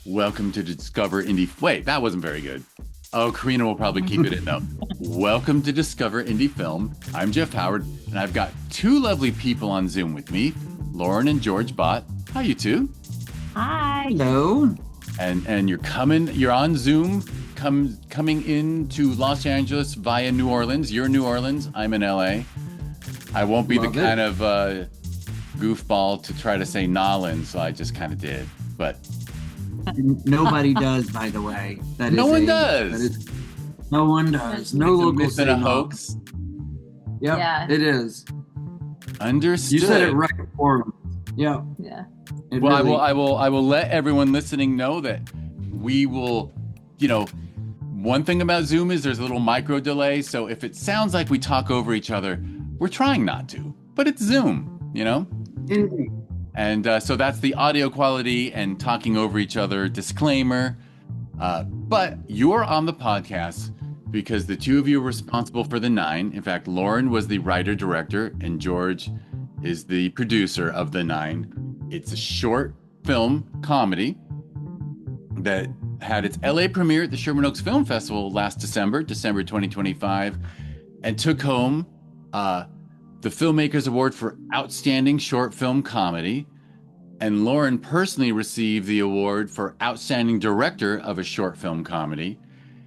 Welcome to Discover Indie. Wait, that wasn't very good. Oh, Karina will probably keep it in though. Welcome to Discover Indie Film. I'm Jeff Howard, and I've got two lovely people on Zoom with me, Lauren and George Bott. How you two? Hi. Hello. And you're on Zoom, coming into Los Angeles via New Orleans. You're in New Orleans. I'm in LA. I won't be Love the it. kind of goofball to try to say Nolans, so I just kind of did. But Nobody does, by the way. No one does. No one does. No It's a local myth and a city hoax. Yep, Yeah. it is. Understood. You said it right for me. Yep. Yeah. It Well, really- I will let everyone listening know that we will, one thing about Zoom is there's a little micro delay. So if it sounds like we talk over each other, we're trying not to, but it's Zoom, Indeed. And so that's the audio quality and talking over each other disclaimer. But you're on the podcast because the two of you are responsible for the 9. In fact, Lauren was the writer director and George is the producer of the 9. It's a short film comedy that had its LA premiere at the Sherman Film Festival last December 2025, and took home the Filmmakers Award for Outstanding Short Film Comedy. And Lauren personally received the award for Outstanding Director of a Short Film Comedy.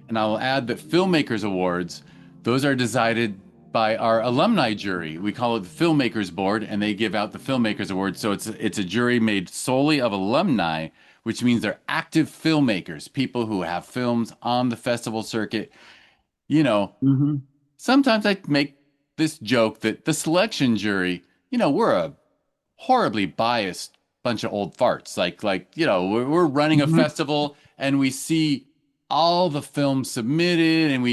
And I will add that Filmmakers Awards, those are decided by our alumni jury. We call it the Filmmakers Board, and they give out the Filmmakers Award. So it's a jury made solely of alumni, which means they're active filmmakers, people who have films on the festival circuit. Mm-hmm. Sometimes I make this joke that the selection jury, we're a horribly biased bunch of old farts. We're running a festival and we see all the films submitted, and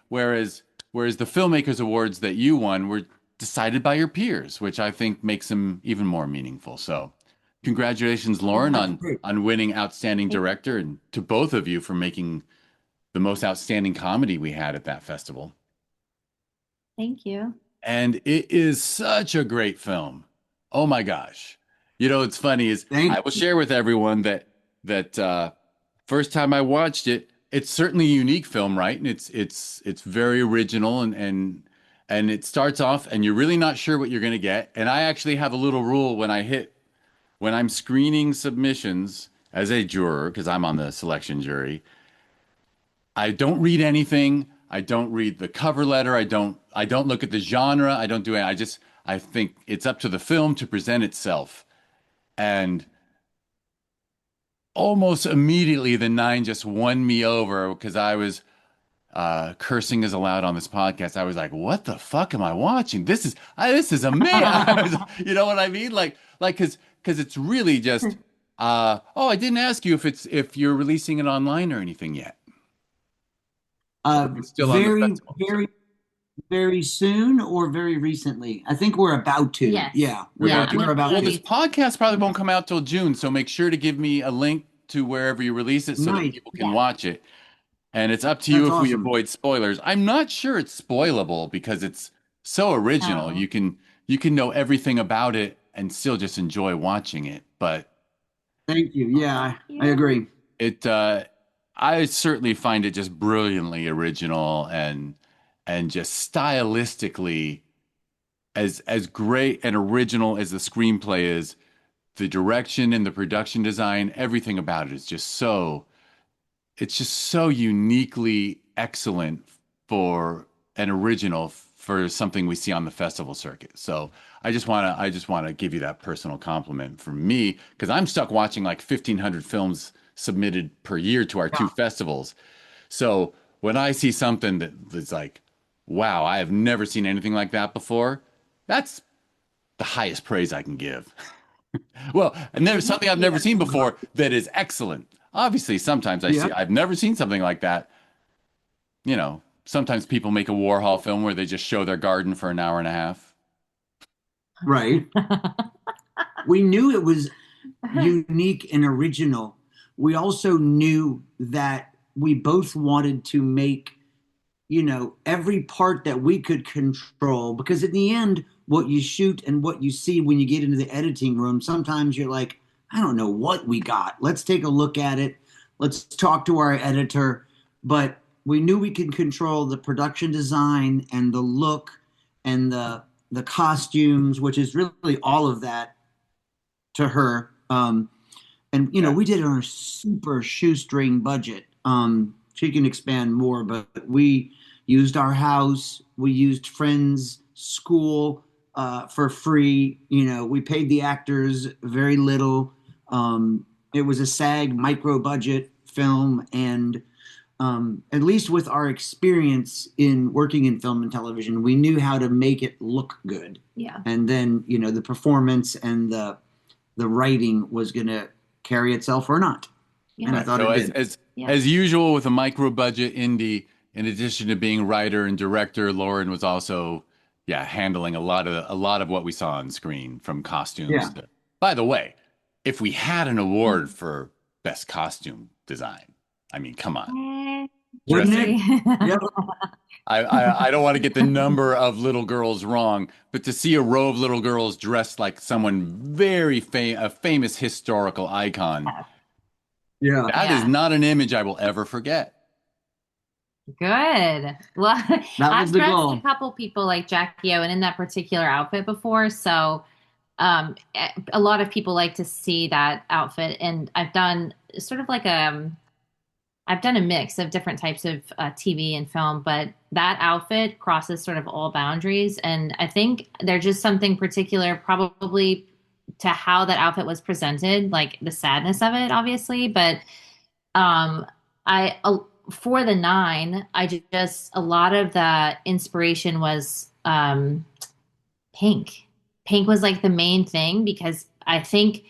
whereas the Filmmakers Awards that you won were decided by your peers, which I think makes them even more meaningful. So congratulations, Lauren, on winning Outstanding Director, and to both of you for making the most outstanding comedy we had at that festival. Thank you. And it is such a great film. Oh my gosh. It's funny is I will share with everyone that first time I watched it, it's certainly a unique film, right? And it's very original, and it starts off and you're really not sure what you're going to get. And I actually have a little rule when I'm screening submissions as a juror, because I'm on the selection jury. I don't read anything. I don't read the cover letter. I don't look at the genre. I don't do it. I think it's up to the film to present itself. And almost immediately the 9 just won me over because I was cursing as allowed on this podcast. I was like, what the fuck am I watching? This is amazing. You know what I mean? Because it's really just, I didn't ask you if you're releasing it online or anything yet. It's still on the Very, festival. very, very soon or very recently. I think we're about to. Yes. Yeah. Yeah, We're about Well, to. this podcast probably won't come out till June, so make sure to give me a link to wherever you release it so that Nice. people can watch it. And it's up to you That's if we awesome. avoid spoilers. I'm not sure it's spoilable because it's so original. Oh. You can know everything about it and still just enjoy watching it. But Thank you. Yeah, I agree. I certainly find it just brilliantly original and just stylistically as great and original as the screenplay is. The direction and the production design, everything about it is just so uniquely excellent for an original for something we see on the festival circuit. So I just want to give you that personal compliment from me, because I'm stuck watching like 1,500 films submitted per year to our two festivals. So when I see something that's like, wow, I have never seen anything like that before, that's the highest praise I can give. Well, something I've never seen before that is excellent. Obviously, sometimes I've never seen something like that. Sometimes people make a Warhol film where they just show their garden for an hour and a half. Right. We knew it was unique and original. We also knew that we both wanted to make, every part that we could control, because in the end, what you shoot and what you see when you get into the editing room, sometimes you're like, I don't know what we got. Let's take a look at it. Let's talk to our editor. But we knew we could control the production design and the look and the costumes, which is really all of that to her. And Yeah. we did it on a super shoestring budget. She can expand more, but we used our house, we used friends' school for free. We paid the actors very little. It was a SAG micro budget film, and at least with our experience in working in film and television, we knew how to make it look good. Yeah. And then the performance and the writing was going to carry itself or not. Yeah. And I thought So it did. as usual with a micro budget indie, in addition to being writer and director, Lauren was also handling a lot of what we saw on screen, from costumes Yeah. to. By the way, if we had an award for best costume design, I mean, come on. Wouldn't Dressing. it? Yep. I don't want to get the number of little girls wrong, but to see a row of little girls dressed like someone a famous historical icon, Yeah. that is not an image I will ever forget. Good. Well, That I've was the dressed goal. a couple people like Jackie O and in that particular outfit before, so a lot of people like to see that outfit, and I've done sort of like I've done a mix of different types of TV and film, but that outfit crosses sort of all boundaries, and I think there's just something particular, probably to how that outfit was presented, like the sadness of it, obviously, but I for the nine, I just a lot of the inspiration was pink. Pink was like the main thing because I think,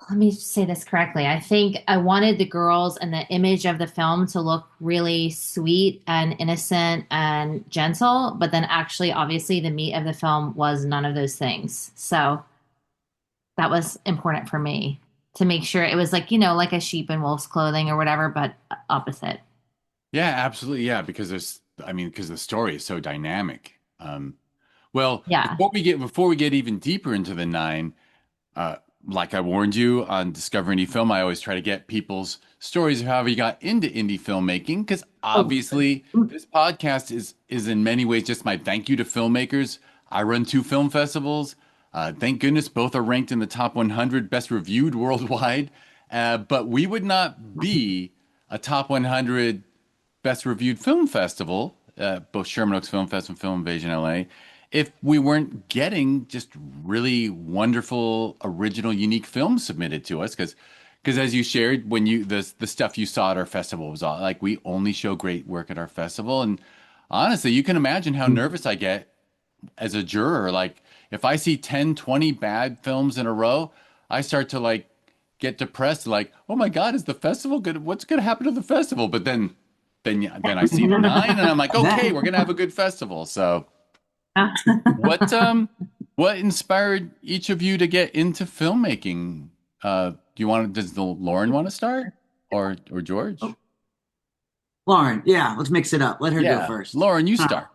let me say this correctly. I think I wanted the girls and the image of the film to look really sweet and innocent and gentle, but then actually, obviously, the meat of the film was none of those things. So that was important for me to make sure it was like, like a sheep in wolf's clothing or whatever, but opposite. Yeah, absolutely. Yeah, because because the story is so dynamic. Well, Yeah. before we get even deeper into the nine, uh, like I warned you on Discover Indie Film, I always try to get people's stories of how you got into indie filmmaking, because obviously this podcast is in many ways just my thank you to filmmakers. I run 2 film festivals. Thank goodness both are ranked in the top 100 best reviewed worldwide. But we would not be a top 100 best reviewed film festival, both Sherman Oaks Film Festival and Film Invasion LA, if we weren't getting just really wonderful, original, unique films submitted to us. Because as you shared, when the stuff you saw at our festival was all like, we only show great work at our festival. And honestly, you can imagine how nervous I get as a juror. Like, if I see 10, 20 bad films in a row, I start to like get depressed. Like, oh my God, is the festival good? What's going to happen to the festival? But then I see the 9 and I'm like, okay, we're going to have a good festival. So what inspired each of you to get into filmmaking? Does Lauren want to start, or George? Lauren, yeah, let's mix it up. Let her go first. Lauren, you start.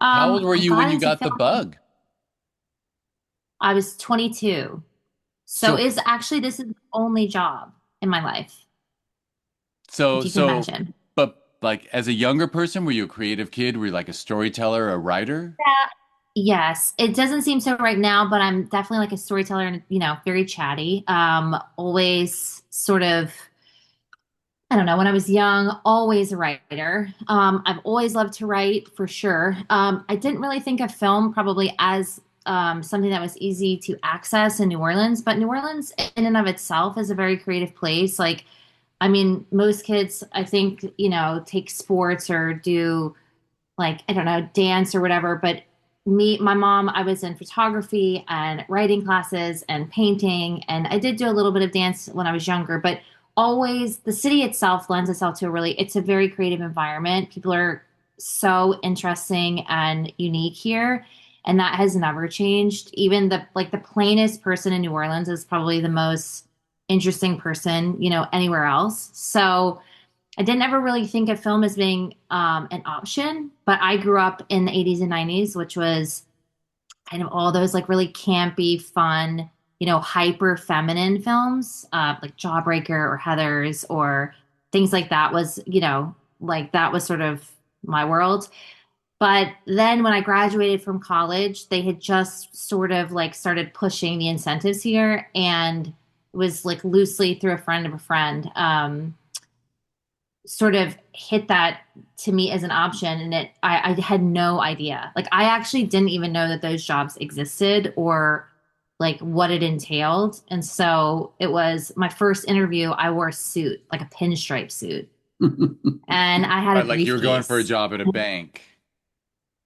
How old were you when you got the bug? I was 22. So this is the only job in my life. So, if you can imagine. But like as a younger person, were you a creative kid? Were you like a storyteller, a writer? Yeah. Yes, it doesn't seem so right now, but I'm definitely like a storyteller and, very chatty. Always sort of, I don't know, when I was young, always a writer. I've always loved to write for sure. I didn't really think of film probably as something that was easy to access in New Orleans, but New Orleans in and of itself is a very creative place. Like, I mean, most kids, I think, take sports or do like, I don't know, dance or whatever, but my mom, I was in photography and writing classes and painting, and I did do a little bit of dance when I was younger, but always the city itself lends itself to it's a very creative environment. People are so interesting and unique here, and that has never changed. Even the plainest person in New Orleans is probably the most interesting person, anywhere else. So I didn't ever really think of film as being an option, but I grew up in the 80s and 90s, which was kind of all those like really campy, fun hyper feminine films, like Jawbreaker or Heathers or things like that was, like that was sort of my world. But then when I graduated from college, they had just sort of like started pushing the incentives here, and it was like loosely through a friend of a friend, sort of hit that to me as an option. And I had no idea. Like I actually didn't even know that those jobs existed or like what it entailed. And so it was my first interview. I wore a suit, like a pinstripe suit, and I had a Right, like you were going for a briefcase. job at a bank.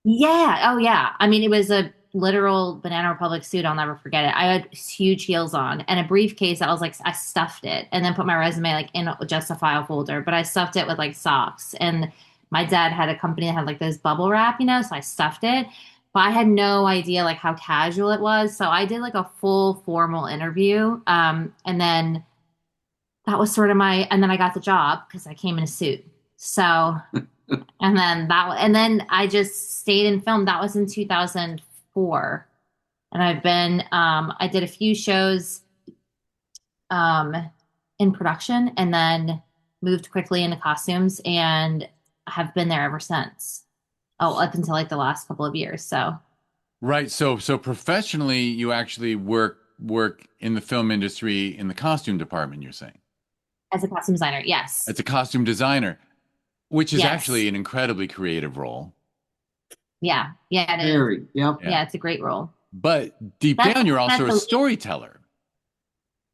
Yeah. Oh, yeah. I mean, it was a literal Banana Republic suit. I'll never forget it. I had huge heels on and a briefcase that was like, I stuffed it and then put my resume like in just a file folder, but I stuffed it with like socks. And my dad had a company that had like those bubble wrap, so I stuffed it. But I had no idea like how casual it was. So I did like a full formal interview. And then that was sort of and then I got the job because I came in a suit. So and then I just stayed in film. That was in 2004. And I did a few shows um, in production and then moved quickly into costumes and have been there ever since. Oh, up until like the last couple of years. So Right. So professionally, you actually work in the film industry in the costume department, you're saying. as a costume designer, yes. As a costume designer, which is Yes. actually an incredibly creative role. Yeah. Yeah, it is. Very, yep. Yeah. Yeah, it's a great role. But deep That's down, you're also that's a a storyteller.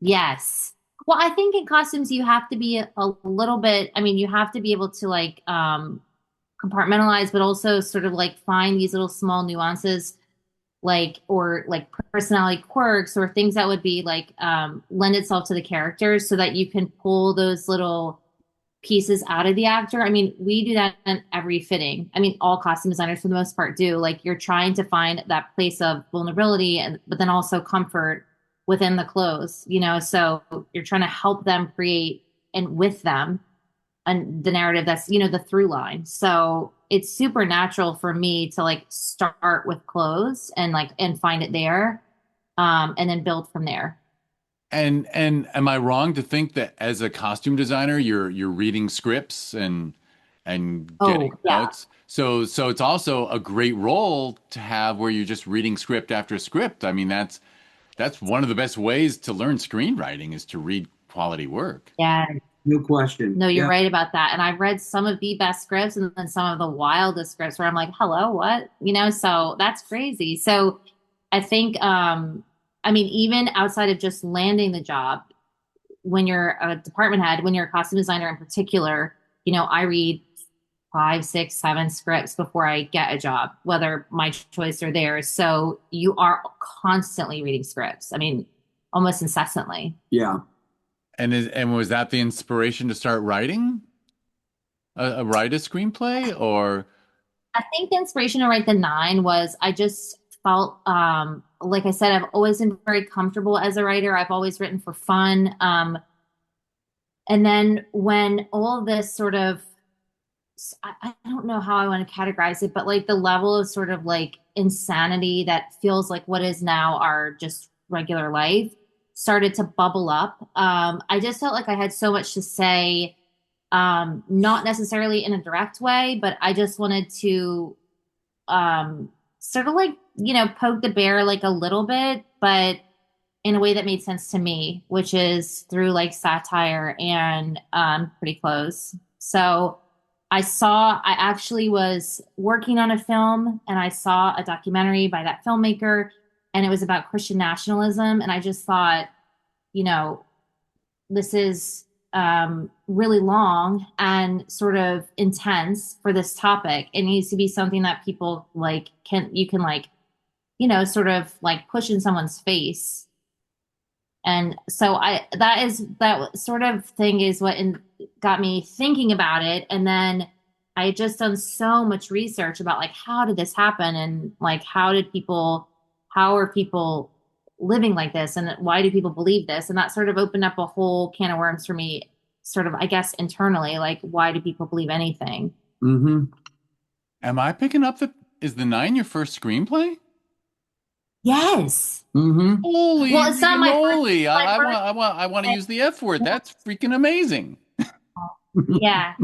Yes. Well, I think in costumes you have to be a little bit, I mean, you have to be able to like compartmentalize, but also sort of like find these little small nuances, like or like personality quirks or things that would be like lend itself to the characters so that you can pull those little pieces out of the actor. I mean, we do that in every fitting. I mean, all costume designers for the most part do. Like you're trying to find that place of vulnerability and but then also comfort within the clothes, so you're trying to help them create and with them and the narrative that's the through line. So it's super natural for me to like start with clothes and like and find it there, and then build from there. And am I wrong to think that as a costume designer, you're reading scripts and getting Oh yeah. notes? So it's also a great role to have where you're just reading script after script. I mean, that's one of the best ways to learn screenwriting is to read quality work. Yeah. No question. No, you're Yeah. right about that. And I've read some of the best scripts and then some of the wildest scripts where I'm like, hello, what? So that's crazy. So I think, I mean, even outside of just landing the job, when you're a department head, when you're a costume designer in particular, I read 5, 6, 7 scripts before I get a job, whether my choice or theirs. So you are constantly reading scripts. I mean, almost incessantly. Yeah. And was that the inspiration to start writing write a screenplay or I think the inspiration to write the nine was I just felt like I said, I've always been very comfortable as a writer. I've always written for fun. And then when all of this sort of I don't know how I want to categorize it, but like the level of sort of like insanity that feels like what is now our just regular life started to bubble up. I just felt like I had so much to say, not necessarily in a direct way, but I just wanted to sort of like, poke the bear like a little bit, but in a way that made sense to me, which is through like satire and pretty close. So I actually was working on a film and I saw a documentary by that filmmaker and it was about Christian nationalism. And I just thought, you know, this is really long and sort of intense for this topic. It needs to be something that people like you can like, sort of like push in someone's face. And so that sort of thing is what got me thinking about it. And then I had just done so much research about like, how did this happen? And like, how are people living like this? And why do people believe this? And that sort of opened up a whole can of worms for me, sort of, I guess, internally, like, why do people believe anything? Mm-hmm. am I picking up is the nine your first screenplay? Yes. Mm-hmm. Holy Well, it's not my first, moly! my first. I want to use the F word. That's freaking amazing. Yeah.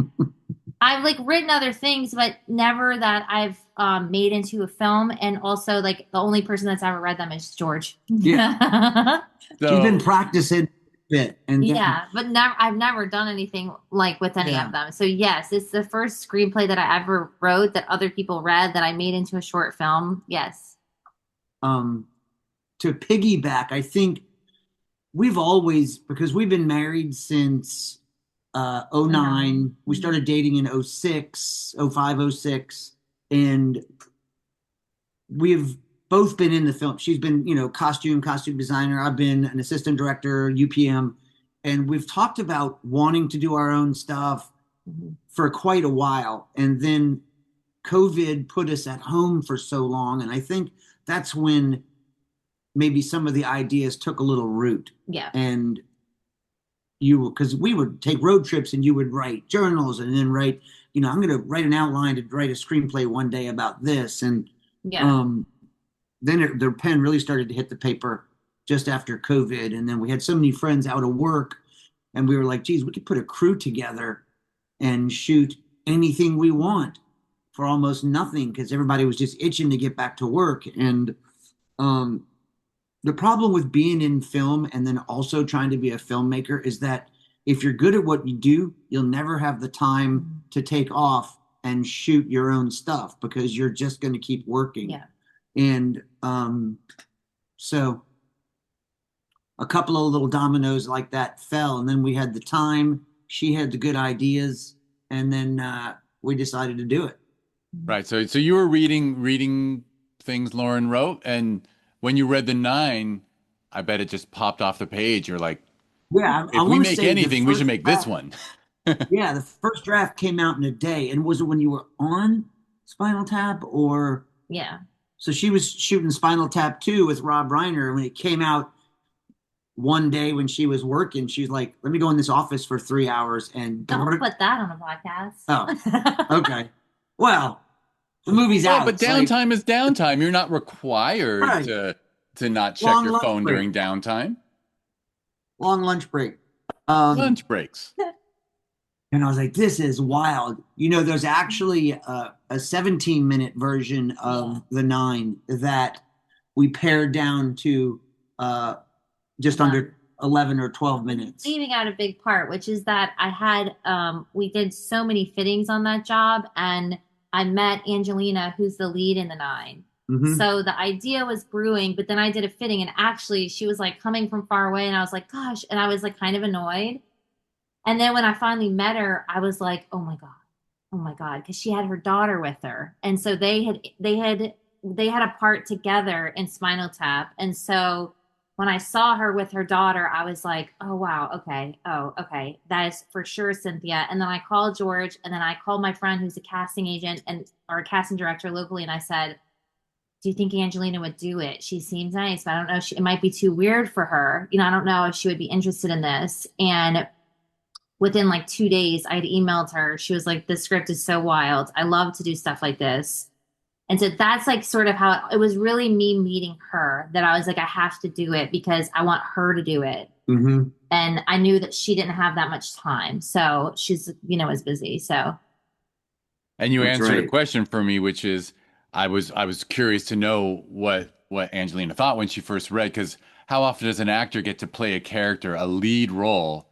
I've like written other things, but never that I've made into a film. And also, like the only person that's ever read them is George. Yeah. She's been So practicing a bit, and then Yeah, but never I've never done anything like with any yeah. of them. So yes, it's the first screenplay that I ever wrote that other people read that I made into a short film. Yes. Um, to piggyback, I think we've always, because we've been married since Oh no. 09. We started dating in 06, 05, 06, and we've both been in the film. She's been, costume designer. I've been an assistant director, UPM, and we've talked about wanting to do our own stuff Mhm. for quite a while. And then COVID put us at home for so long, and I think that's when maybe some of the ideas took a little root. Yeah. And because we would take road trips and you would write journals and then write, I'm going to write an outline to write a screenplay one day about this. And Yeah. um, then their pen really started to hit the paper just after COVID. And then we had so many friends out of work, and we were like, geez, we could put a crew together and shoot anything we want for almost nothing, because everybody was just itching to get back to work. And um, the problem with being in film and then also trying to be a filmmaker is that if you're good at what you do, you'll never have the time to take off and shoot your own stuff because you're just going to keep working. Yeah. And so a couple of little dominoes like that fell, and then we had the time. She had the good ideas, and then we decided to do it. right. So you were reading things Lauren wrote, and when you read the nine, I bet it just popped off the page. You're like, Yeah, I if we want to make say the anything, we should first make this draft. one. Yeah, the first draft came out in a day. And was it when you were on Spinal Tap or? Yeah. So she was shooting Spinal Tap 2 with Rob Reiner. When it came out one day when she was working, she's like, let me go in this office for 3 hours and. Don't put that on a podcast. Oh, okay. Well, the movie's Well, out. but It's like, downtime is downtime. You're not required right, to not check long your lunch phone break, during downtime. long lunch break. Lunch breaks. And I was like, this is wild. There's actually a 17-minute version of the nine that we pared down to just under 11 or 12 minutes. Leaving out a big part, which is that I had we did so many fittings on that job, and I met Angelina, who's the lead in the nine. Mm-hmm. So the idea was brewing, but then I did a fitting, and actually she was like coming from far away, and I was like, gosh, and I was like kind of annoyed. And then when I finally met her, I was like, oh my God, because she had her daughter with her, and so they had a part together in Spinal Tap, and so when I saw her with her daughter, I was like, oh wow, okay, oh okay, that is for sure Cynthia. And then I called George, and then I called my friend who's a casting agent or a casting director locally, and I said, do you think Angelina would do it? She seems nice, but I don't know. It might be too weird for her. I don't know if she would be interested in this. And within like 2 days, I'd emailed her. She was like, this script is so wild. I love to do stuff like this. And so that's like sort of how it was really me meeting her that I was like, I have to do it because I want her to do it. Mm-hmm. And I knew that she didn't have that much time. So she's, is busy. So. And you That's answered right. a question for me, which is I was curious to know what Angelina thought when she first read, because how often does an actor get to play a character, a lead role?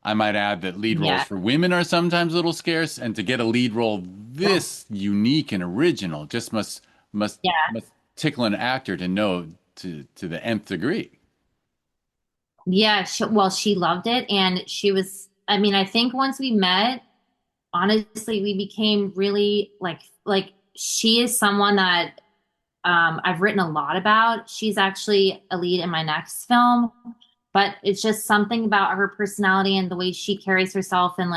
I might add that lead roles Yeah. for women are sometimes a little scarce, and to get a lead role this unique and original just must Yeah. tickle an actor to know to the nth degree. Yeah. She loved it. And I think once we met, honestly, we became really like she is someone that I've written a lot about. She's actually a lead in my next film, but it's just something about her personality and the way she carries herself, and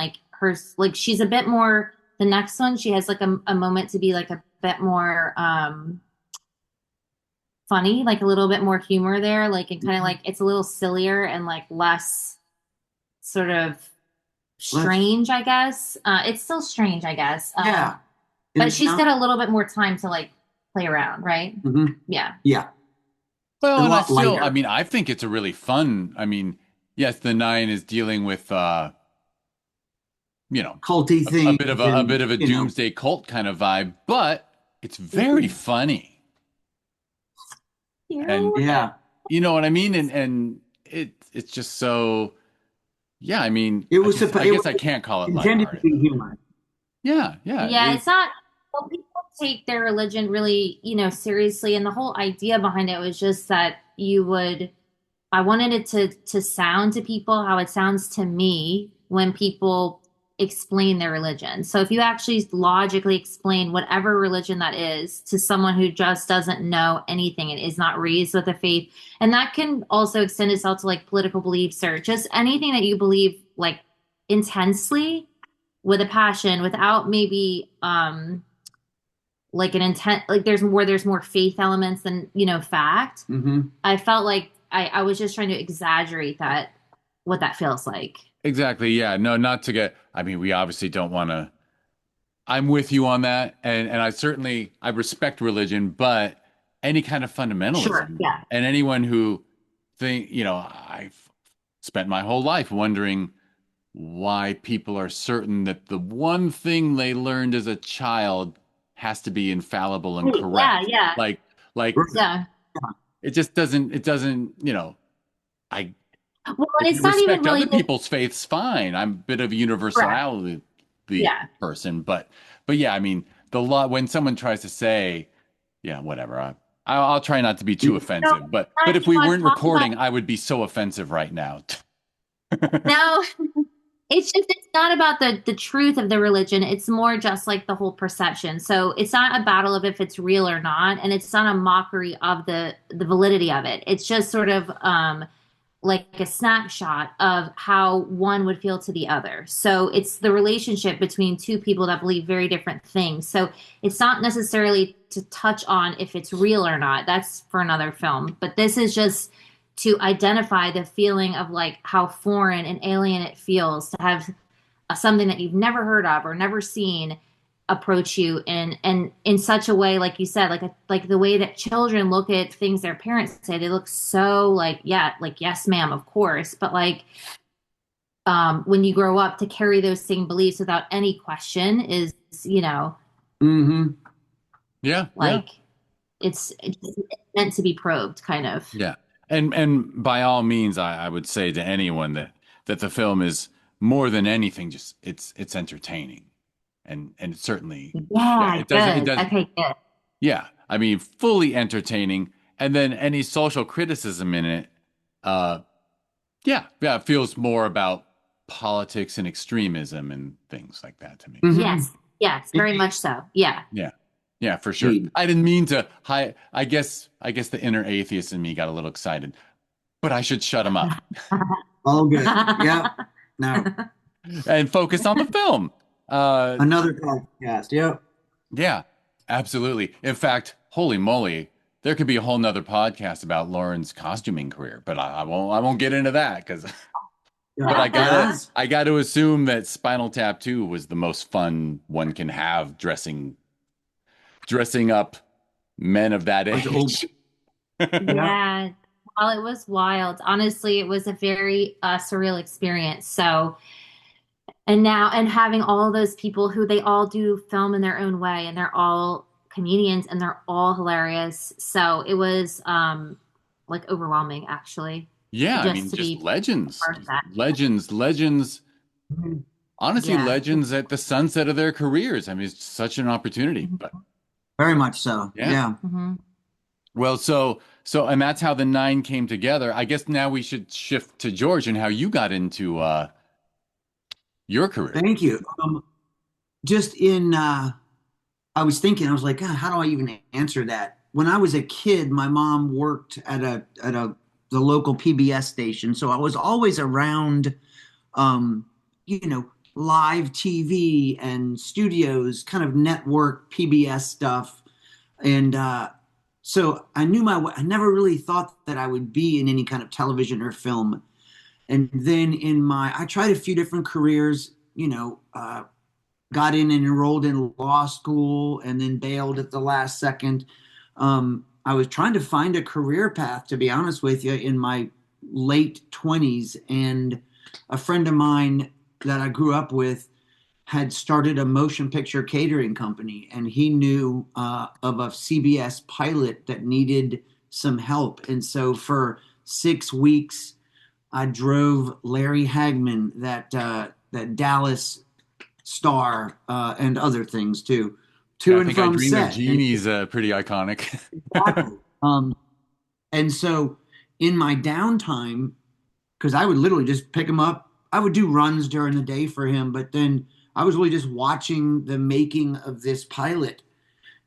she's a bit more. The next one, she has like a moment to be like a bit more funny, like a little bit more humor there, like and kind of like it's a little sillier and like less sort of strange, I guess. It's still strange, I guess. Yeah. But she's got a little bit more time to like play around, right? Mm-hmm. Yeah. Yeah. Well, a and lot I lighter. mean, I think it's a really fun. I mean, yes, the nine is dealing with you know, Culty things a and, bit of a doomsday cult kind of vibe, but it's very funny. And You. yeah, you know what I mean? And it's just so yeah, I mean, I it guess was I can't call it intended to lighthearted be though. humor. Yeah, yeah. Yeah, it's not. Well, people take their religion really, seriously, and the whole idea behind it was just that you would. I wanted it to sound to people how it sounds to me when people explain their religion. So if you actually logically explain whatever religion that is to someone who just doesn't know anything and is not raised with a faith, and that can also extend itself to like political beliefs or just anything that you believe like intensely with a passion without maybe like an intent, like there's more faith elements than fact. Hmm. I felt like I was just trying to exaggerate that, what that feels like. exactly. Yeah. No, not to get I mean, we obviously don't want to I'm with you on that, and I respect religion, but any kind of Sure. fundamentalism, Yeah. and anyone who think, I've spent my whole life wondering why people are certain that the one thing they learned as a child has to be infallible and Right. Yeah. correct. Yeah. Like Yeah. it doesn't, I Well, and if it's you not even respect really other people's faiths, fine. I'm a bit of a correct. universality Yeah. person, but yeah, I mean, the lot when someone tries to say, yeah, whatever. I'll try not to be too No, offensive, but if we I've weren't talked about recording, I would be so offensive right now. no. It's not about the truth of the religion. It's more just like the whole perception. So it's not a battle of if it's real or not, and it's not a mockery of the validity of it. It's just sort of like a snapshot of how one would feel to the other. So it's the relationship between two people that believe very different things. So it's not necessarily to touch on if it's real or not. That's for another film. But this is just to identify the feeling of like how foreign and alien it feels to have something that you've never heard of or never seen approach you in such a way, like you said, like the way that children look at things their parents say. They look so like, yeah, like yes ma'am, of course, but like when you grow up to carry those same beliefs without any question is Hmm. Yeah, yeah, like it's meant to be probed kind of. yeah. And by all means, I would say to anyone that the film is more than anything, just it's entertaining, and it certainly, yeah, Yeah, it good. does, Okay, good. yeah. I mean, fully entertaining, and then any social criticism in it, uh, yeah, it feels more about politics and extremism and things like that to me. Hmm. Yes, yes, very much so. Yeah. Yeah. Yeah, for sure. I didn't mean to I guess the inner atheist in me got a little excited, but I should shut him up All good. Yep. No, and focus on the film. Uh another podcast. Yep. yeah, absolutely. In fact, holy moly, there could be a whole nother podcast about Lauren's costuming career, but I won't get into that because but Yes. I gotta assume that Spinal Tap 2 was the most fun one can have dressing up men of that Bunch of old. age. Yeah. Yeah. Well, it was wild. Honestly, it was a very surreal experience. So, and having all those people who they all do film in their own way, and they're all comedians, and they're all hilarious. So it was like overwhelming, actually, Yeah, I just mean, to just be legends, part of that. legends, Mhm. honestly, Yeah. legends at the sunset of their careers. I mean, it's such an opportunity. But Very much so. yeah. Yeah. Hmm. Well, and that's how the nine came together. I guess now we should shift to George and how you got into your career. Thank you. Just in, I was thinking, I was like, God, how do I even answer that? When I was a kid, my mom worked at the local PBS station, so I was always around, um, live TV and studios, kind of network PBS stuff, and so I never really thought that I would be in any kind of television or film. And then I tried a few different careers, got in and enrolled in law school and then bailed at the last second. I was trying to find a career path, to be honest with you, in my late 20s. And a friend of mine that I grew up with had started a motion picture catering company, and he knew of a CBS pilot that needed some help. And so for 6 weeks, I drove Larry Hagman, that Dallas star, and other things too, Yeah, to I and think I from Dream of set. And Jeannie's pretty iconic. exactly. And so in my downtime, because I would literally just pick him up, I would do runs during the day for him, but then I was really just watching the making of this pilot,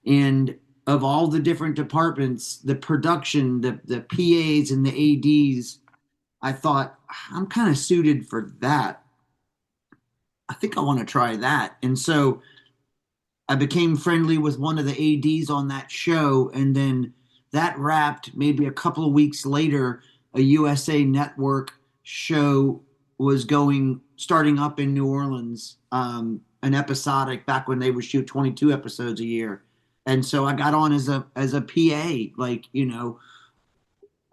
and of all the different departments, the production, the PAs and the ADs. I thought, I'm kind of suited for that. I think I want to try that. And so I became friendly with one of the ADs on that show. And then that wrapped. Maybe a couple of weeks later, a USA Network show was starting up in New Orleans, an episodic back when they would shoot 22 episodes a year. And so I got on as a PA, like,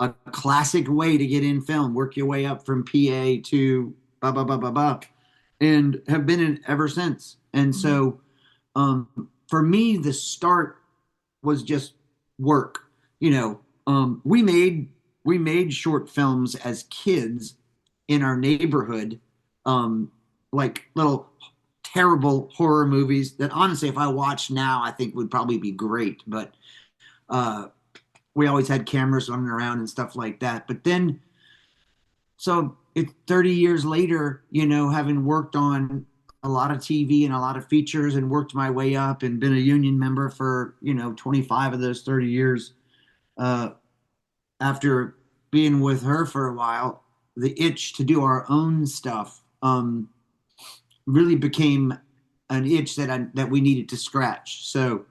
a classic way to get in film, work your way up from PA to blah, blah, blah, blah, blah, and have been in ever since. And so for me, the start was just work. We made short films as kids in our neighborhood, like little terrible horror movies that honestly, if I watched now, I think would probably be great. But we always had cameras running around and stuff like that. But then, so it's 30 years later, having worked on a lot of TV and a lot of features and worked my way up and been a union member for, 25 of those 30 years. After being with her for a while, the itch to do our own stuff really became an itch that we needed to scratch. So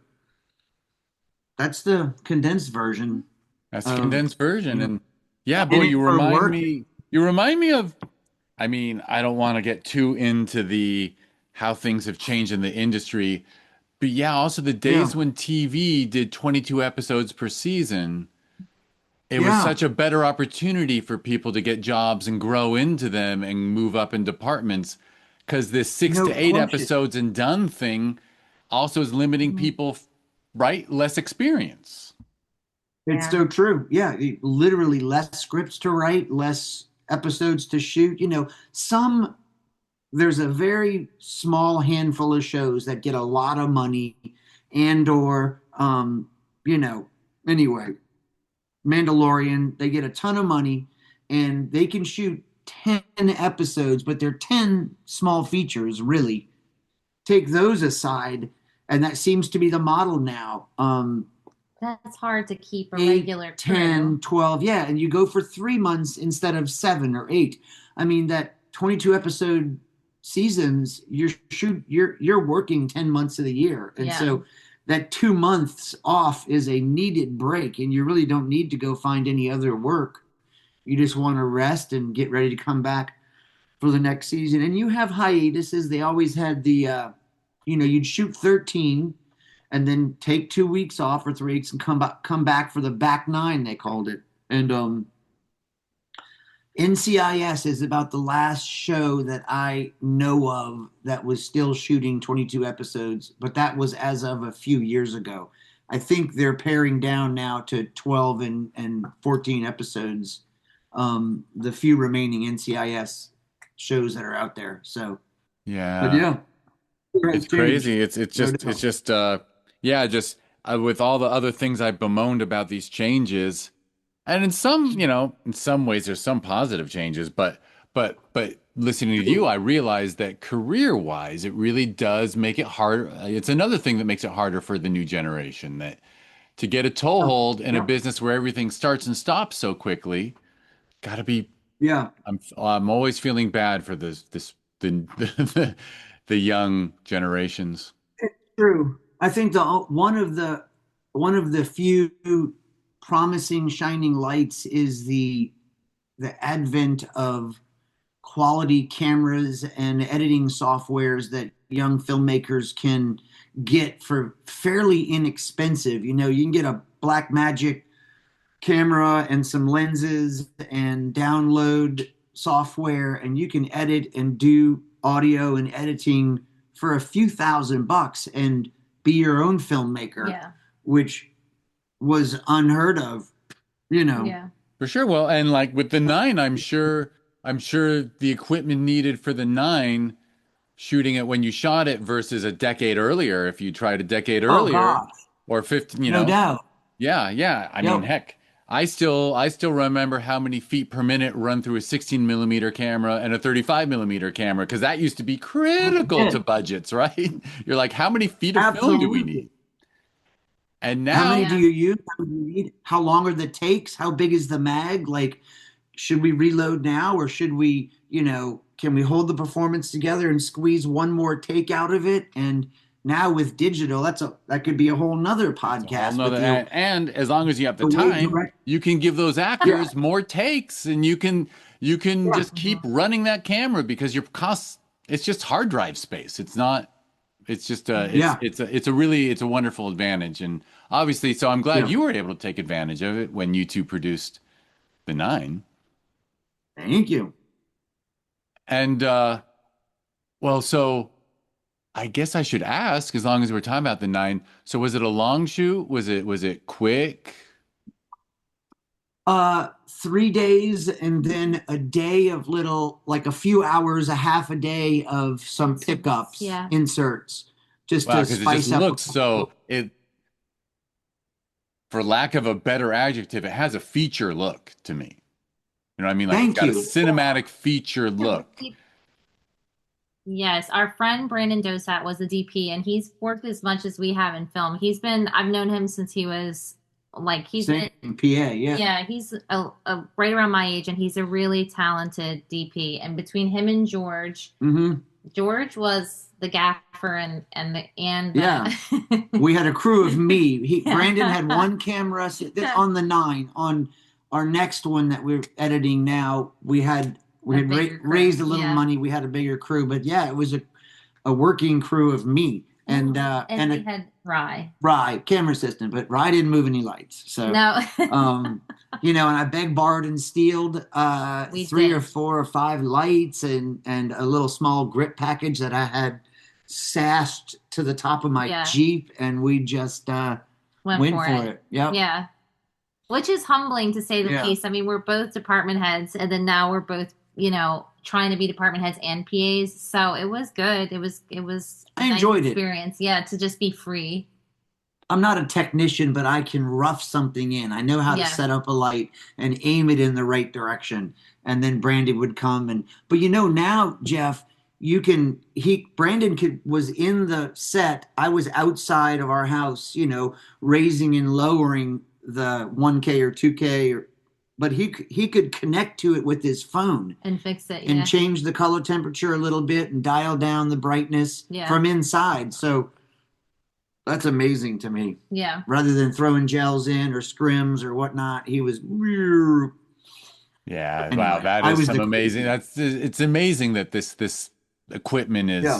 that's the condensed version. That's the condensed version. And yeah, in boy, it you for remind work. me of, I mean, I don't want to get too into the how things have changed in the industry, but yeah, also the Yeah. days when TV did 22 episodes per season. It was Yeah. such a better opportunity for people to get jobs and grow into them and move up in departments, because this six No to eight question. episodes and done thing also is limiting people, right? Less experience. It's Yeah. so true. Yeah, literally less scripts to write, less episodes to shoot. There's a very small handful of shows that get a lot of money, and or anyway, Mandalorian, they get a ton of money and they can shoot 10 episodes, but they're 10 small features, really. Take those aside, and that seems to be the model now. That's hard to keep a 8, regular 10, crew. 12, yeah, and you go for 3 months instead of 7 or 8. I mean, that 22 episode seasons, you're working 10 months of the year. And Yeah. so that 2 months off is a needed break, and you really don't need to go find any other work. You just want to rest and get ready to come back for the next season. And you have hiatuses. They always had you'd shoot 13 and then take 2 weeks off or 3 weeks and come back for the back nine, they called it. And NCIS is about the last show that I know of that was still shooting 22 episodes, but that was as of a few years ago. I think they're paring down now to 12 and 14 episodes, the few remaining NCIS shows that are out there. So, but Yeah. yeah, It's crazy. It's just yeah, just with all the other things I bemoaned about these changes, and in some ways there's some positive changes, but listening to you, I realized that career-wise, it really does make it harder. It's another thing that makes it harder for the new generation, that to get a toehold in a Yeah. business where everything starts and stops so quickly, gotta be. Yeah. I'm always feeling bad for the young generations. True. I think one of the few promising shining lights is the advent of quality cameras and editing softwares that young filmmakers can get for fairly inexpensive. You can get Black Magic camera and some lenses and download software, and you can edit and do audio and editing for a few $1,000 and be your own filmmaker, Yeah. which was unheard of, you know. Yeah. For sure. Well, and like with the 9, I'm sure the equipment needed for the 9, shooting it when you shot it versus a decade earlier, if you tried a decade Oh earlier, gosh, or 15, no doubt. Yeah, yeah. I mean, Yep. heck, I still remember how many feet per minute run through a 16 millimeter camera and a 35 millimeter camera, because that used to be critical to Yeah, budgets, right? You're like, how many feet of film do we need? absolutely. And How many now, do Yeah. you use? How many do you need? How long are the takes? How big is the mag? Like, should we reload now, or should we, can we hold the performance together and squeeze one more take out of it? And now with digital, that could be a whole nother it's a whole podcast. nother, But and as long as you have the the way time, you can give those yeah, actors more takes, and you can yeah, just keep running that camera, because your costs, it's just hard drive space. It's not, it's just yeah, it's a wonderful advantage. And obviously, so I'm glad yeah. you were able to take advantage of it when you two produced the 9. Thank you. And well, so I guess I should ask, as long as we're talking about the 9, so was it a long shoot? Was it quick? 3 days and then a day of like a few hours, a half a day of some pickups, Yeah. inserts, just Wow, to because it just spice up. looks so, for lack of a better adjective, it has a feature look to me. You know what I mean? Like, it's Thank got a you. cinematic feature look. Yes, our friend Brandon Dosat was the DP, and he's worked as much as we have in film. I've known him since he was he's Same been, PA, yeah. yeah, he's right around my age, and he's a really talented DP. And between him and George, Mm-hmm. George was the gaffer Yeah. We had a crew of me. Brandon had one camera on the 9. On our next one that we're editing now, we had bigger crew, raised a little yeah. money. We had a bigger crew, but yeah, it was a working crew of me and and we a had Rye. camera assistant, but Rye didn't move any lights. So No, and I begged, borrowed, and stealed We 3 did. or 4 or 5 lights and a little small grip package that I had sashed to the top of my Yeah. Jeep, and we just went for it. Yep. Yeah. Which is humbling, to say the Yeah. least. I mean, we're both department heads, and then now we're both, trying to be department heads and PAs. So it was good. It was a I nice enjoyed it. experience. Yeah, to just be free. I'm not a technician, but I can rough something in. I know how Yeah. to set up a light and aim it in the right direction. And then Brandon would come but now, Jeff, Brandon was in the set. I was outside of our house, raising and lowering the 1K or 2K, but he could connect to it with his phone And fix it. and Yeah. change the color temperature a little bit and dial down the brightness Yeah. from inside. So that's amazing to me. Yeah. Rather than throwing gels in or scrims or whatnot, he was. Yeah, Anyway, wow, that I is was some the amazing. It's amazing that this equipment Yeah.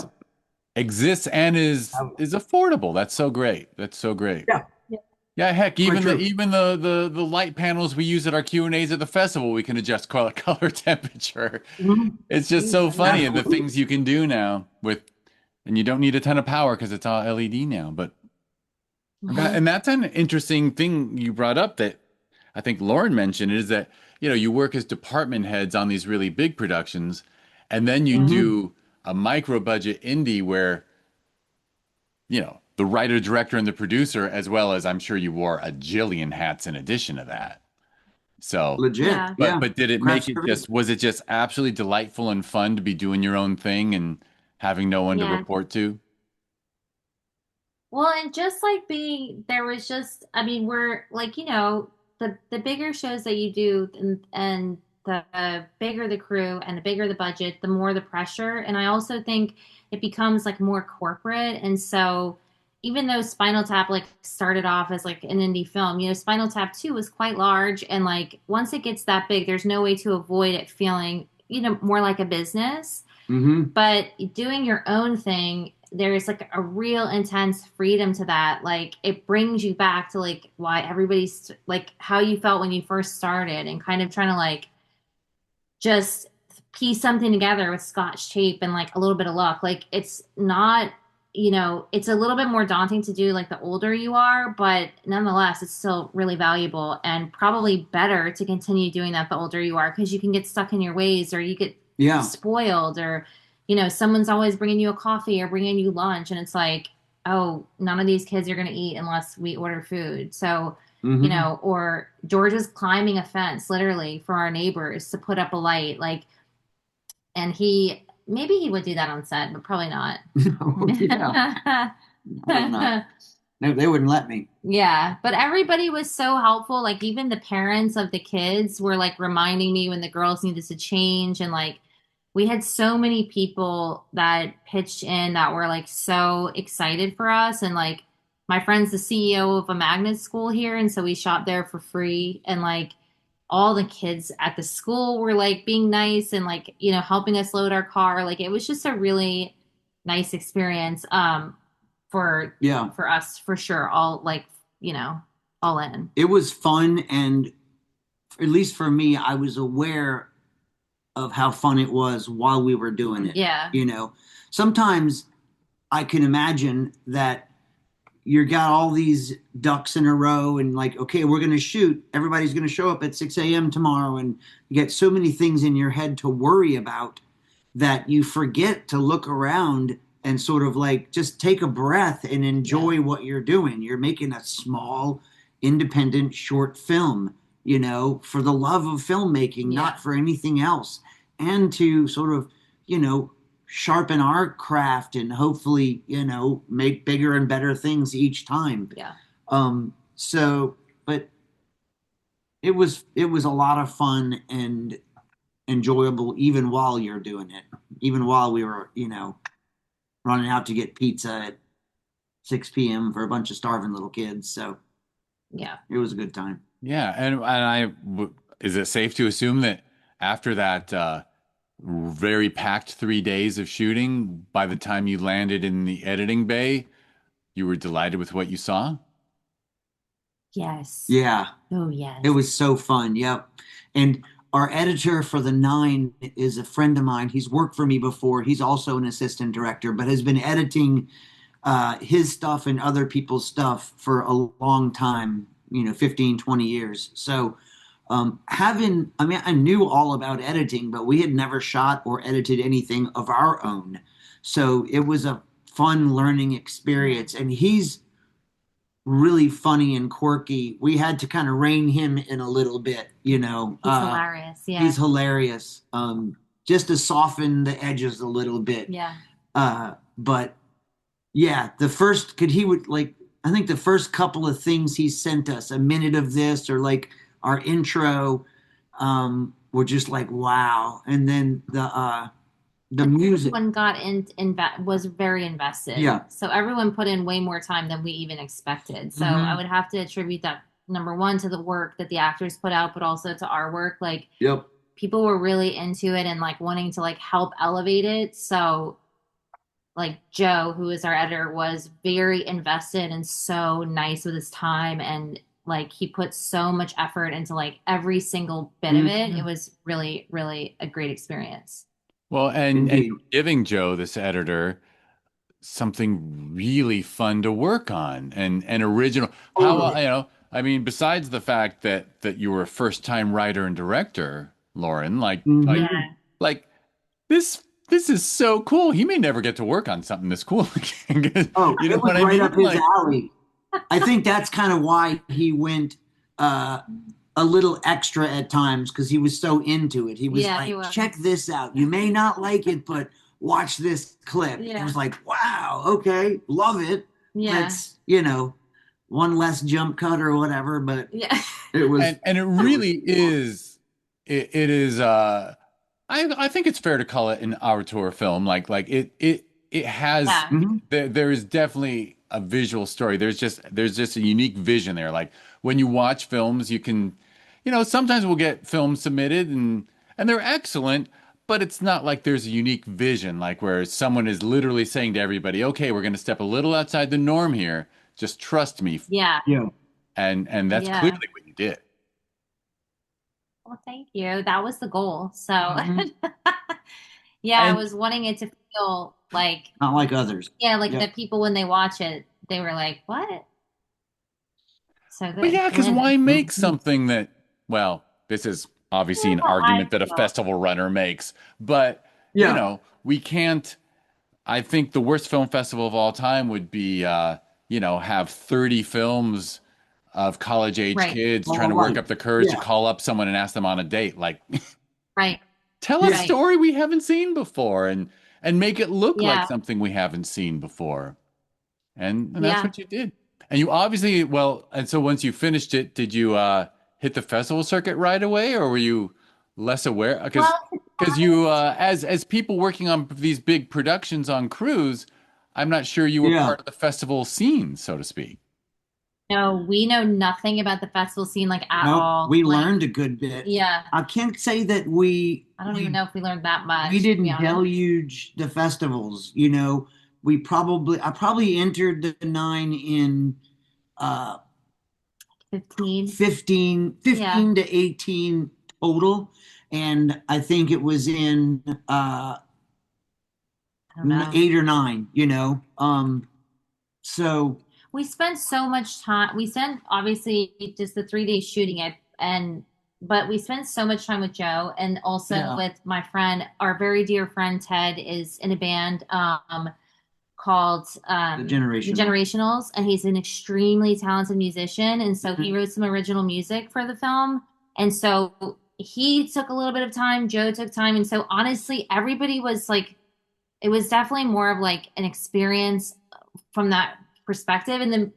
exists and is affordable. That's so great. That's so great. Yeah. Yeah, heck, even true. the light panels we use at our Q&As at the festival, we can adjust color temperature. Mhm. It's just so funny, and the Absolutely. things you can do now and you don't need a ton of power because it's all LED now. But and that's an interesting thing you brought up that I think Lauren mentioned, is that you work as department heads on these really big productions, and then you do a micro budget indie where the writer, director, and the producer, as well as, I'm sure you wore a jillion hats in addition to that. So Legit. Yeah. Yeah. but did it Craft make it service. was it just absolutely delightful and fun to be doing your own thing and having no one to Yeah. report to? Well, and just there was just, I mean, we're the bigger shows that you do, and the bigger the crew and the bigger the budget, the more the pressure. And I also think it becomes more corporate. And so even though Spinal Tap started off as an indie film, Spinal Tap 2 was quite large. And once it gets that big, there's no way to avoid it feeling, more like a business. Mm-hmm. But doing your own thing, there's like a real intense freedom to that. Like it brings you back to like why everybody's like how you felt when you first started and kind of trying to like just piece something together with scotch tape and like a little bit of luck. Like it's not, it's a little bit more daunting to do like the older you are, but nonetheless, it's still really valuable and probably better to continue doing that the older you are because you can get stuck in your ways or you get Yeah. spoiled or, someone's always bringing you a coffee or bringing you lunch and it's like, oh, none of these kids are going to eat unless we order food. So, or George was climbing a fence literally for our neighbors to put up a light. Like, and maybe he would do that on set, but probably not. No, yeah. Probably not. No, they wouldn't let me. Yeah, but everybody was so helpful. Like even the parents of the kids were like reminding me when the girls needed to change and like we had so many people that pitched in that were like so excited for us and like my friend's the CEO of a magnet school here and so we shot there for free and like all the kids at the school were like being nice and like helping us load our car like it was just a really nice experience for us for sure all like all in. It was fun and at least for me I was aware of how fun it was while we were doing it. Yeah. Sometimes I can imagine that you got all these ducks in a row and like, okay, we're going to shoot. Everybody's going to show up at 6 a.m. tomorrow. And you get so many things in your head to worry about that you forget to look around and sort of like just take a breath and enjoy what you're doing. You're making a small, independent short film, for the love of filmmaking, not for anything else. And to sort of, sharpen our craft and hopefully, make bigger and better things each time. Yeah. But it was a lot of fun and enjoyable even while you're doing it, even while we were, running out to get pizza at 6 p.m. for a bunch of starving little kids. So yeah, it was a good time. Yeah. Is it safe to assume that after that, very packed 3 days of shooting, by the time you landed in the editing bay, you were delighted with what you saw? Yes. Yeah. Oh, yes. It was so fun. Yep. And our editor for the 9 is a friend of mine. He's worked for me before. He's also an assistant director, but has been editing his stuff and other people's stuff for a long time, 15, 20 years. So I knew all about editing, but we had never shot or edited anything of our own. So it was a fun learning experience. And he's really funny and quirky. We had to kind of rein him in a little bit, He's hilarious. Yeah. He's hilarious. Just to soften the edges a little bit. Yeah. But yeah, I think the first couple of things he sent us, a minute of this or like our intro, were just like, wow. And then the music. Everyone was very invested. Yeah. So everyone put in way more time than we even expected. So I would have to attribute that number one to the work that the actors put out, but also to our work. Like people were really into it and like wanting to like help elevate it. So like Joe, who is our editor, was very invested and so nice with his time and like he put so much effort into like every single bit of it. It was really, really a great experience. Well, and giving Joe, this editor, something really fun to work on and original. Besides the fact that you were a first-time writer and director, Lauren, like this is so cool. He may never get to work on something this cool again. It was right up his alley. I think that's kind of why he went a little extra at times because he was so into it. He was check this out. You may not like it, but watch this clip. Yeah. It was like, wow, okay, love it. Yeah. That's, one less jump cut or whatever, but it was. And it really is, it is, I think it's fair to call it an auteur film. Like it has, there is definitely a visual story. There's just a unique vision there. Like when you watch films, you can, sometimes we'll get films submitted and they're excellent, but it's not like there's a unique vision, like where someone is literally saying to everybody, okay, we're going to step a little outside the norm here. Just trust me. Yeah. Yeah. And that's Yeah. clearly what you did. Well, thank you. That was the goal. So, Mhm. yeah, I And was wanting it to feel like, Not like others. yeah, like Yeah. the people when they watch it, they were like, "What?" So but good. yeah, because Win. why make Mhm. something that, well, this is obviously an Well, I argument that a feel. festival runner makes, but Yeah. we can't. I think the worst film festival of all time would be, have 30 films of college age Right. kids trying All to work right. up the courage to Yeah. call up someone and ask them on a date. Like, Right. tell a Yeah. Right. story we haven't seen before and make it look like Yeah. something we haven't seen before. And that's Yeah. what you did. And you obviously, well, and so once you finished it, did you hit the festival circuit right away, or were you less aware? Because Well, to be you honest, as people working on these big productions on cruise, I'm not sure you were Yeah. part of the festival scene, so to speak. no, we know nothing about the festival scene like at No, all. we Like, learned a good bit. yeah, I can't say that we I don't even we know if we learned that much, we to be didn't honest. deluge the festivals. I probably entered the nine in uh 15. 15, Yeah, 15 to 18 total, and I think it was in I don't know. 8 or 9. So We spent so much time. We spent obviously just the 3 days shooting it, but we spent so much time with Joe and also yeah, with my friend, our very dear friend Ted is in a band called the The generational. Generationals, and he's an extremely talented musician, and so he Mhm. wrote some original music for the film, and so he took a little bit of time. Joe took time, and so honestly, everybody was like, it was definitely more of like an experience from that perspective. And then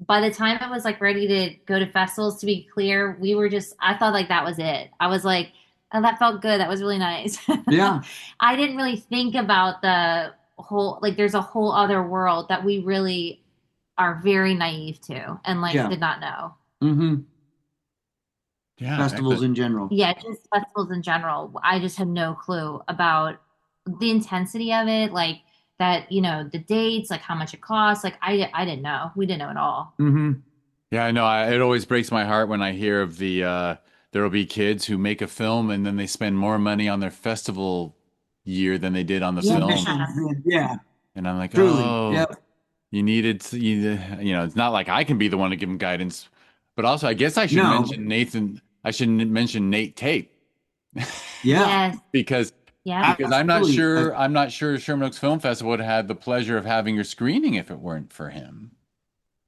by the time I was like ready to go to festivals, to be clear, we were just, I thought like that was it. I was like, oh, that felt good. That was really nice. Yeah, I didn't really think about the whole, like, there's a whole other world that we really are very naive to and like yeah. did not know. Hmm. Yeah, Festivals excellent. in general. Yeah, just festivals in general. I just had no clue about the intensity of it, like that, the dates, like how much it costs. Like I didn't know. We didn't know at all. Hmm. Yeah, I know. It always breaks my heart when I hear of the there will be kids who make a film and then they spend more money on their festival year than they did on the Yeah. film. Submissions. Yeah, And I'm like, truly. oh, Yep. you needed to, it's not like I can be the one to give them guidance, but also I guess I should No. mention Nathan. I should mention Nate Tate Yeah. Yes. because Yeah. because I'm not Absolutely. sure Sherman Oaks Film Festival would have had the pleasure of having your screening if it weren't for him.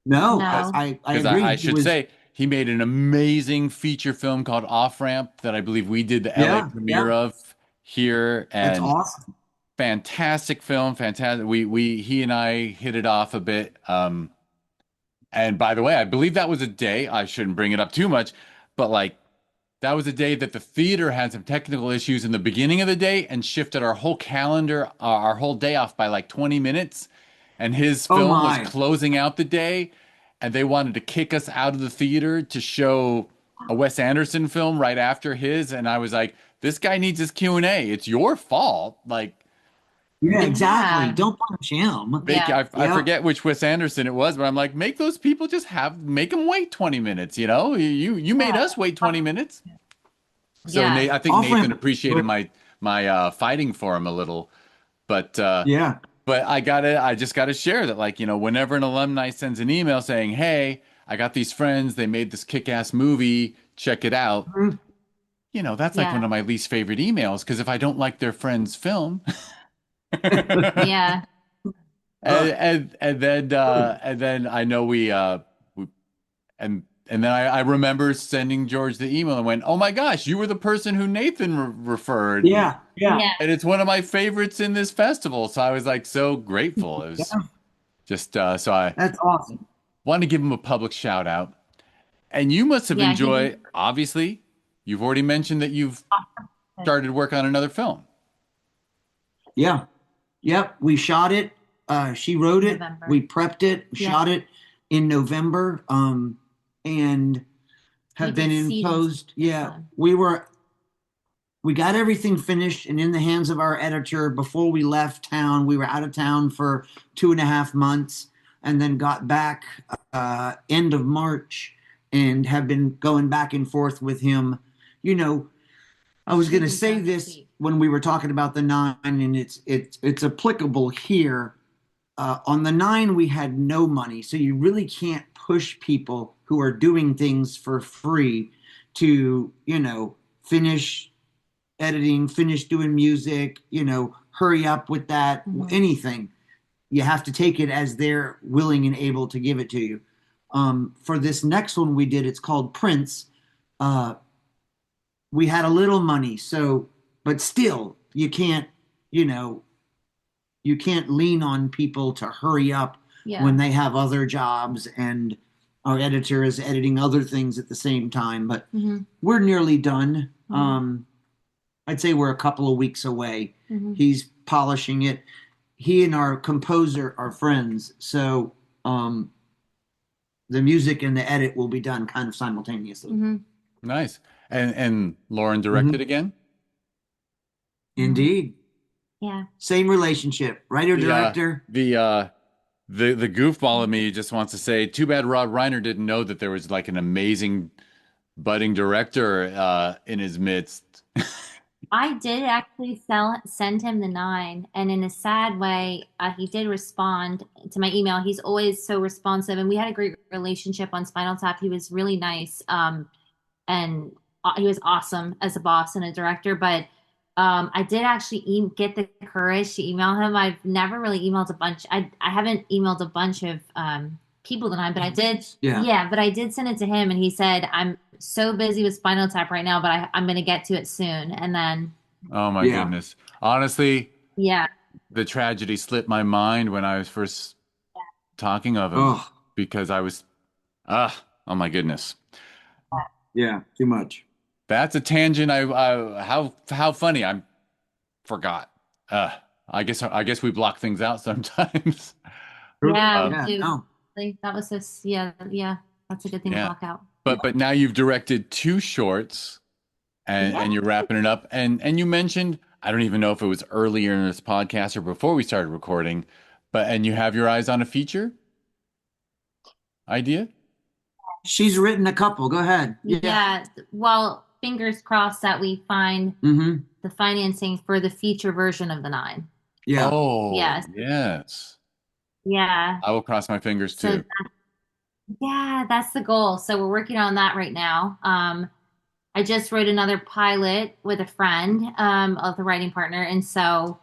No, Because No. I I agree. He should was. say he made an amazing feature film called Off Ramp that I believe we did the LA Yeah, premiere yeah. of here, That's and awesome. fantastic film, fantastic. He and I hit it off a bit. And by the way, I believe that was a day, I shouldn't bring it up too much, but like that was a day that the theater had some technical issues in the beginning of the day and shifted our whole calendar, our whole day off by like 20 minutes. And his Oh film was my. closing out the day, and they wanted to kick us out of the theater to show a Wes Anderson film right after his. And I was like, this guy needs his Q&A. It's your fault. Like, Yeah, exactly. Yeah. Don't punish him. make Yeah. I Yep. forget which Wes Anderson it was, but I'm like, make those people just make them wait 20 minutes, You made Yeah. us wait 20 minutes. So Yeah. I think Off Nathan ramp. appreciated my fighting for him a little, but Yeah. I just gotta share that, like, whenever an alumni sends an email saying, "Hey, I got these friends, they made this kick-ass movie, check it out." Mhm. That's like one Yeah. of my least favorite emails because if I don't like their friend's film, Yeah. and then I know we and then I remember sending George the email and went, "Oh my gosh, you were the person who Nathan referred." Yeah. Yeah. Yeah. And it's one of my favorites in this festival. So I was like so grateful. It was Yeah. just so I That's awesome. wanted to give him a public shout out. And you must have Yeah. He did enjoyed, obviously, you've already mentioned that you've awesome. started work on another film. Yeah. Yep. We shot it. She wrote it. November. We prepped it, Yeah. shot it in November. And We have been did in seedings post. this Yeah. one. We were we got everything finished and in the hands of our editor before we left town. We were out of town for 2.5 months and then got back end of March and have been going back and forth with him. You know, I was going to say this when we were talking about the 9, and it's applicable here. On the 9, we had no money, so you really can't push people who are doing things for free to, finish editing, finish doing music, hurry up with that, anything. You have to take it as they're willing and able to give it to you. For this next one we did, it's called Prince. We had a little money, but still, you can't lean on people to hurry up when they have other jobs and our editor is editing other things at the same time. But we're nearly done. I'd say we're a couple of weeks away. He's polishing it. He and our composer are friends, so the music and the edit will be done kind of simultaneously. Nice. And Lauren directed again? Indeed. Yeah. Same relationship, writer director. The goofball of me just wants to say, too bad Rob Reiner didn't know that there was like an amazing budding director in his midst. I did actually send him the 9, and in a sad way, he did respond to my email. He's always so responsive, and we had a great relationship on Spinal Tap. He was really nice, and he was awesome as a boss and a director. But I did actually get the courage to email him. I've never really emailed a bunch. I haven't emailed a bunch of people the 9, but I did. Yeah, but I did send it to him, and he said, "I'm so busy with Spinal Tap right now, but I'm going to get to it soon." And then, oh my goodness, honestly, the tragedy slipped my mind when I was first talking of him because I was, oh my goodness, too much. That's a tangent. How funny. I forgot. I guess we block things out sometimes. That was just that's a good thing to block out. But now you've directed 2 shorts and you're wrapping it up. And you mentioned, I don't even know if it was earlier in this podcast or before we started recording, and you have your eyes on a feature idea? She's written a couple. Go ahead. Yeah. Well, fingers crossed that we find the financing for the feature version of the 9. Yeah. Oh, yes. Yeah. I will cross my fingers too. That's the goal. So we're working on that right now. I just wrote another pilot with a friend of the writing partner, and so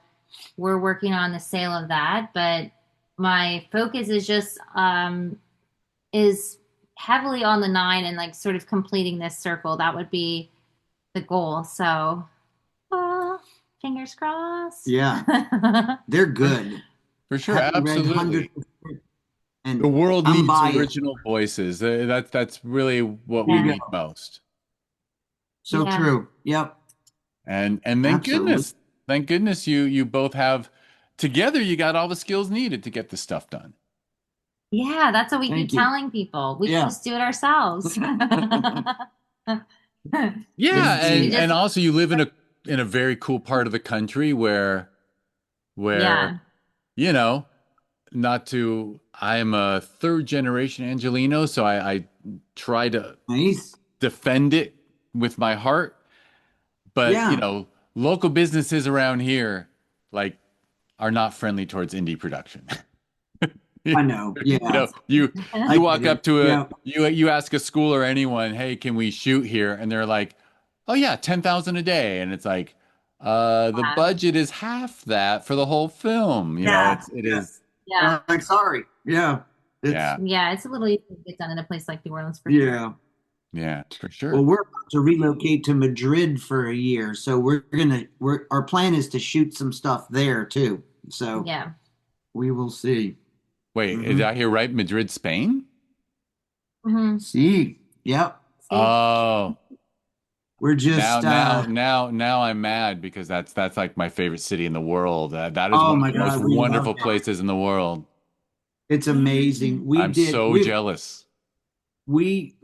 we're working on the sale of that. But my focus is just is heavily on the 9 and like sort of completing this circle. That would be the goal. So fingers crossed. Yeah. They're good. For sure. Absolutely. And the world needs original voices. That's really what we need most. So true. Yep. And thank goodness you both have together. You got all the skills needed to get this stuff done. Yeah, that's what we keep telling people. We can just do it ourselves. And also you live in a very cool part of the country where I'm a 3rd generation Angelino, so I try to defend it with my heart. But local businesses around here are not friendly towards indie production. I know. Yeah. You walk up to you ask a school or anyone, "Hey, can we shoot here?" And they're like, "Oh yeah, 10,000 a day." And it's like, the budget is half that for the whole film. It is. Yeah. I'm sorry. Yeah. It's a little easier to get done in a place like New Orleans for sure. Yeah, for sure. Well, we're about to relocate to Madrid for a year, so our plan is to shoot some stuff there too. So we will see. Wait, is that here right? Madrid, Spain? See, yep. Oh, we're just now I'm mad because that's like my favorite city in the world. That is one of the most wonderful places in the world. It's amazing. I'm so jealous. We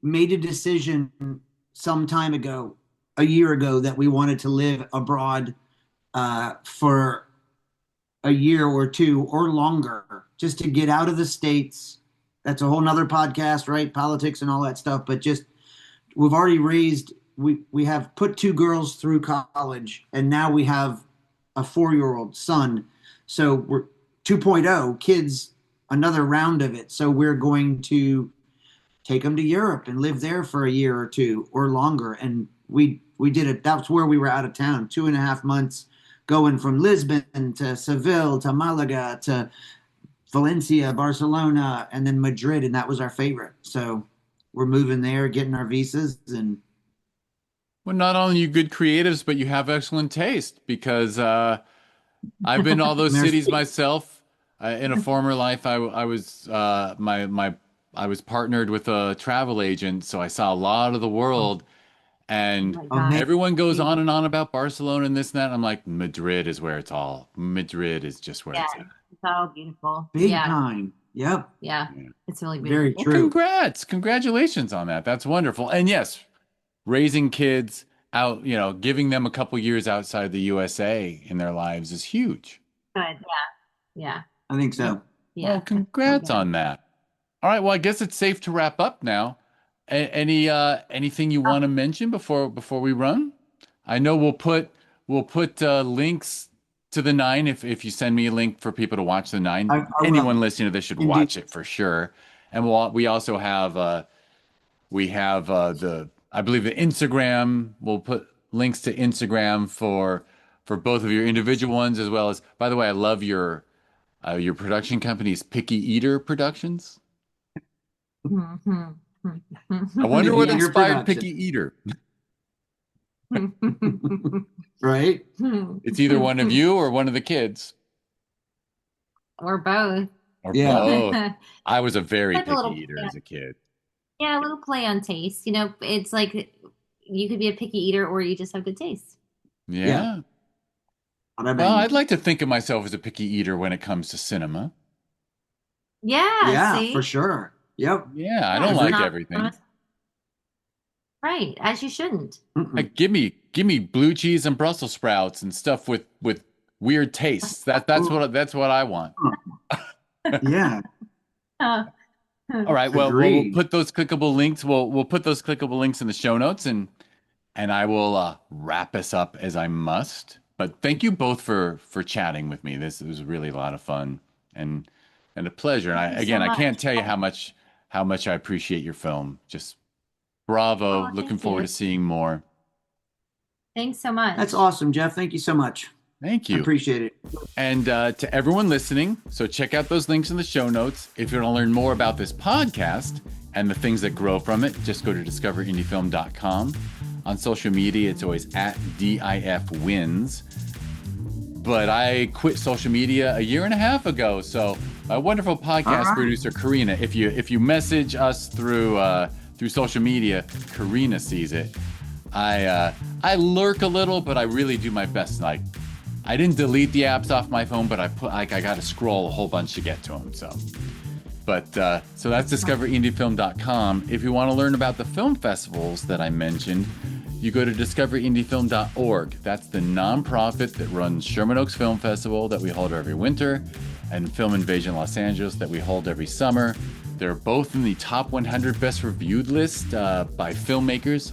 made a decision some time ago a year ago that we wanted to live abroad for a year or two or longer, just to get out of the States. That's a whole nother podcast, right? Politics and all that stuff. But just we've already raised, we have put 2 girls through college, and now we have a 4-year-old son. So we're 2.0 kids, another round of it. So we're going to take them to Europe and live there for a year or two or longer. And we did it. That's where we were out of town, 2.5 months, going from Lisbon to Seville to Malaga to Valencia, Barcelona, and then Madrid. And that was our favorite. So we're moving there, getting our visas. And Well, not only you good creatives, but you have excellent taste, because I've been to all those cities myself. In a former life, I was I was partnered with a travel agent, so I saw a lot of the world. And Oh my God. everyone goes on and on about Barcelona and this and that. I'm like, Madrid is where it's all. Madrid is just where Yeah, it's at. it's all beautiful. big Yeah, time. Yep. yeah, Yeah. it's really Very beautiful. Well, true. congrats. Congratulations on that. That's wonderful. And yes, raising kids out, giving them a couple years outside the USA in their lives is huge. Good. Yeah, I think so. yeah. Well, congrats Yeah. on that. All right. Well, I guess it's safe to wrap up now. Anything you want to mention before we run? I know we'll put links to the 9 if you send me a link for people to watch the 9. I will. Anyone listening to this should Indeed. watch it for sure. And we also have I believe the Instagram. We'll put links to Instagram for both of your individual ones, as well as, by the way, I love your production company's Picky Eater Productions. I wonder what Picky Eater inspired Production. Picky Eater. Right? It's either one of you or one of the kids. Or both. Or Yeah. both. I was a very Like a little- picky eater as a kid. Yeah, a little play on taste. It's like you could be a picky eater or you just have good taste. Yeah. Bada Well, bing. I'd like to think of myself as a picky eater when it comes to cinema. Yeah, Yeah, see? for sure. Yep. Yeah, I Yeah, don't it's like not- everything. Right, as you shouldn't. Mm-mm. Like, give me blue cheese and Brussels sprouts and stuff with weird tastes. That's what I want. Yeah. Uh, All right. Well, we'll Agreed. put those clickable links. We'll put those clickable links in the show notes, and I will wrap us up as I must. But thank you both for chatting with me. This was really a lot of fun and a pleasure. And Thank you so I can't much. tell you how much I appreciate your film. Just bravo. Oh, Looking thank forward you. to seeing more. Thanks so much. That's awesome, Jeff. Thank you so much. Thank I you. appreciate it. And to everyone listening, so check out those links in the show notes. If you want to learn more about this podcast and the things that grow from it, just go to discoverindiefilm.com. On social media, it's always at DIFwins. But I quit social media 1.5 years ago. So my wonderful podcast producer, Karina, if you message us through social media, Karina sees it. I lurk a little, but I really do my best. Like, I didn't delete the apps off my phone, but I got to scroll a whole bunch to get to them. So that's discoverindiefilm.com. If you want to learn about the film festivals that I mentioned, you go to discoverindiefilm.org. That's the nonprofit that runs Sherman Oaks Film Festival that we hold every winter, and Film Invasion Los Angeles that we hold every summer. They're both in the top 100 best reviewed list by filmmakers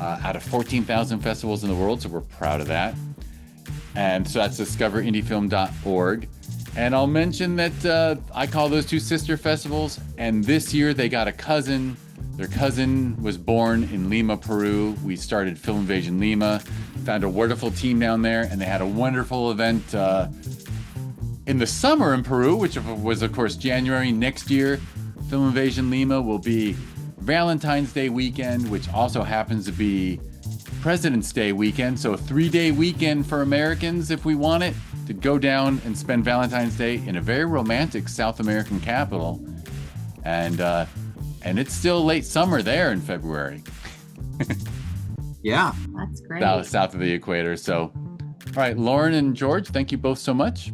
out of 14,000 festivals in the world, so we're proud of that. And so that's discoverindiefilm.org. And I'll mention that I call those two sister festivals, and this year they got a cousin. Their cousin was born in Lima, Peru. We started Film Invasion Lima, found a wonderful team down there, and they had a wonderful event in the summer in Peru, which was, of course, January. Next year, Film Invasion Lima will be Valentine's Day weekend, which also happens to be President's Day weekend. So a 3-day weekend for Americans, if we want it, to go down and spend Valentine's Day in a very romantic South American capital. And it's still late summer there in February. Yeah. That's great. South of the equator. So, all right, Lauren and George, thank you both so much.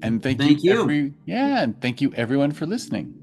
And thank you. Thank you. And thank you everyone for listening.